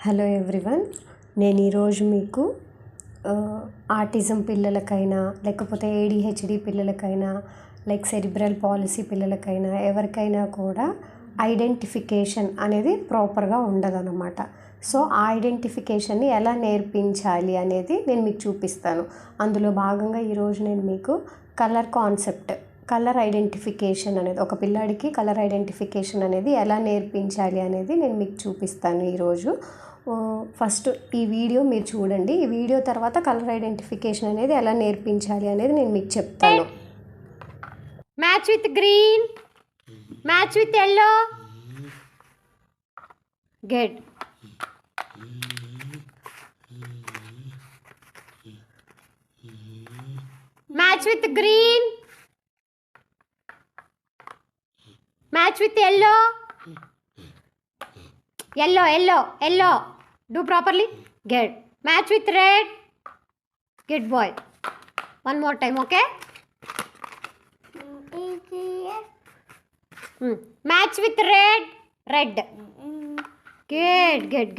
Hello everyone, నేను ఈరోజు మీకు ఆటిజం పిల్లలకైనా లేకపోతే ఏడిహెచ్డి పిల్లలకైనా లైక్ సెరిబ్రల్ పాలసీ పిల్లలకైనా ఎవరికైనా కూడా ఐడెంటిఫికేషన్ అనేది ప్రాపర్గా ఉండదన్నమాట. సో ఆ ఐడెంటిఫికేషన్ని ఎలా నేర్పించాలి అనేది నేను మీకు చూపిస్తాను. అందులో భాగంగా ఈరోజు నేను మీకు కలర్ ఐడెంటిఫికేషన్ అనేది, ఒక పిల్లాడికి కలర్ ఐడెంటిఫికేషన్ అనేది ఎలా నేర్పించాలి అనేది నేను మీకు చూపిస్తాను ఈరోజు. ఫస్ట్ ఈ వీడియో మీరు చూడండి. ఈ వీడియో తర్వాత కలర్ ఐడెంటిఫికేషన్ అనేది ఎలా నేర్పించాలి అనేది నేను మీకు చెప్తాను. Match with green, match with yellow, good. Match with green, match with yellow, yellow, do properly, good. Match with red, good boy. One more time, okay? Match with red,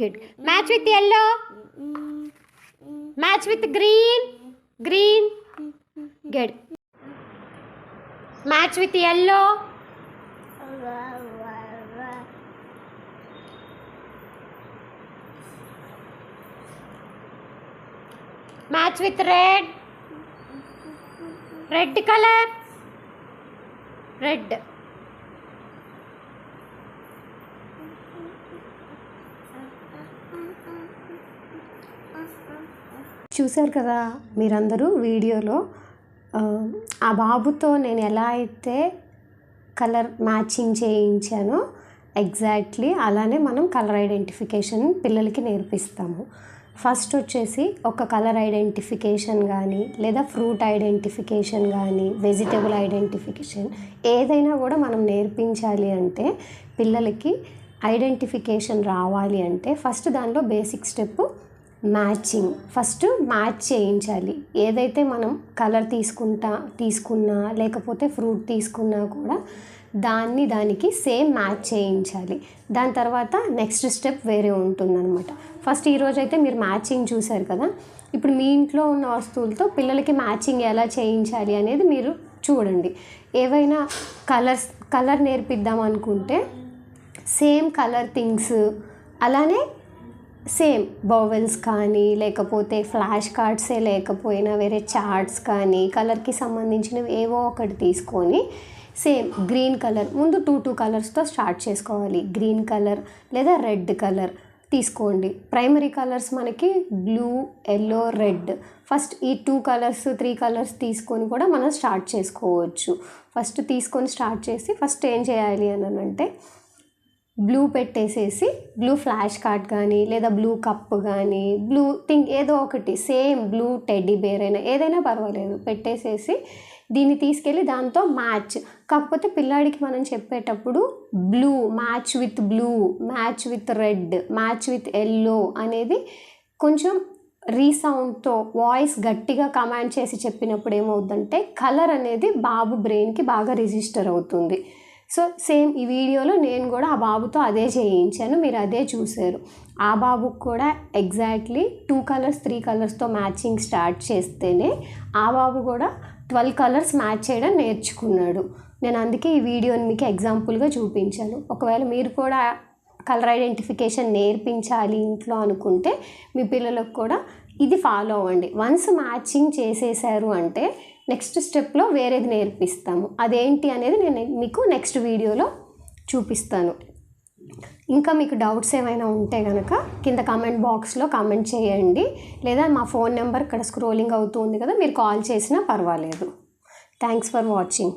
good. Match with yellow, match with green, good. Match with yellow, match with red color, red. చూశారు కదా మీరందరూ వీడియోలో. ఆ బాబుతో నేను ఎలా అయితే colour matching చేయించానో exactly అలానే మనం కలర్ ఐడెంటిఫికేషన్ పిల్లలకి నేర్పిస్తాము. ఫస్ట్ వచ్చేసి ఒక కలర్ ఐడెంటిఫికేషన్ కానీ లేదా ఫ్రూట్ ఐడెంటిఫికేషన్ కానీ వెజిటబుల్ ఐడెంటిఫికేషన్ ఏదైనా కూడా మనం నేర్పించాలి అంటే పిల్లలకి ఐడెంటిఫికేషన్ రావాలి అంటే ఫస్ట్ దానిలో basic step matching. First match చేయించాలి. ఏదైతే మనం కలర్ తీసుకున్నా లేకపోతే ఫ్రూట్ తీసుకున్నా కూడా దానికి సేమ్ మ్యాచ్ చేయించాలి. దాని తర్వాత నెక్స్ట్ స్టెప్ వేరే ఉంటుందన్నమాట. ఫస్ట్ ఈరోజు అయితే మీరు మ్యాచింగ్ చూశారు కదా. ఇప్పుడు మీ ఇంట్లో ఉన్న వస్తువులతో పిల్లలకి మ్యాచింగ్ ఎలా చేయించాలి అనేది మీరు చూడండి. ఏవైనా కలర్ నేర్పిద్దాం అనుకుంటే సేమ్ కలర్ థింగ్స్, అలానే సేమ్ బౌవెల్స్ కానీ లేకపోతే ఫ్లాష్ కార్డ్సే లేకపోయినా వేరే చార్ట్స్ కానీ కలర్కి సంబంధించినవి ఏవో ఒకటి తీసుకొని సేమ్ గ్రీన్ కలర్ ముందు టూ కలర్స్తో స్టార్ట్ చేసుకోవాలి. గ్రీన్ కలర్ లేదా రెడ్ కలర్ తీసుకోండి. ప్రైమరీ కలర్స్ మనకి బ్లూ, ఎల్లో, రెడ్. ఫస్ట్ ఈ 2 కలర్స్ 3 కలర్స్ తీసుకొని కూడా మనం స్టార్ట్ చేసుకోవచ్చు. ఫస్ట్ తీసుకొని స్టార్ట్ చేసి ఫస్ట్ ఏం చేయాలి అని అంటే బ్లూ పెట్టేసేసి బ్లూ ఫ్లాష్ కార్డ్ కానీ లేదా బ్లూ కప్ కానీ బ్లూ థింగ్ ఏదో ఒకటి సేమ్ బ్లూ టెడ్డీ బేర్ అయినా ఏదైనా పర్వాలేదు పెట్టేసేసి దీన్ని తీసుకెళ్ళి దాంతో మ్యాచ్. కాకపోతే పిల్లాడికి మనం చెప్పేటప్పుడు blue match with blue, match with red, match with yellow అనేది కొంచెం రీసౌండ్తో వాయిస్ గట్టిగా కమాండ్ చేసి చెప్పినప్పుడు ఏమవుతుందంటే కలర్ అనేది బాబు బ్రెయిన్కి బాగా రిజిస్టర్ అవుతుంది. సో సేమ్ ఈ వీడియోలో నేను కూడా ఆ బాబుతో అదే చేయించాను, మీరు అదే చూశారు. ఆ బాబుకు కూడా ఎగ్జాక్ట్లీ 2 కలర్స్ 3 కలర్స్తో మ్యాచింగ్ స్టార్ట్ చేస్తేనే ఆ బాబు కూడా 12 కలర్స్ మ్యాచ్ చేయడం నేర్చుకున్నాడు. నేను అందుకే ఈ వీడియోని మీకు ఎగ్జాంపుల్గా చూపించాను. ఒకవేళ మీరు కూడా కలర్ ఐడెంటిఫికేషన్ నేర్పించాలి ఇంట్లో అనుకుంటే మీ పిల్లలకు కూడా ఇది ఫాలో అవ్వండి. వన్స్ మ్యాచింగ్ చేసేసారు అంటే నెక్స్ట్ స్టెప్లో వేరేది నేర్పిస్తాము. అదేంటి అనేది నేను మీకు నెక్స్ట్ వీడియోలో చూపిస్తాను. ఇంకా మీకు డౌట్స్ ఏమైనా ఉంటే కనుక కింద కామెంట్ బాక్స్లో కామెంట్ చేయండి, లేదా మా ఫోన్ నెంబర్ ఇక్కడ స్క్రోలింగ్ అవుతుంది కదా, మీరు కాల్ చేసినా పర్వాలేదు. Thanks for watching.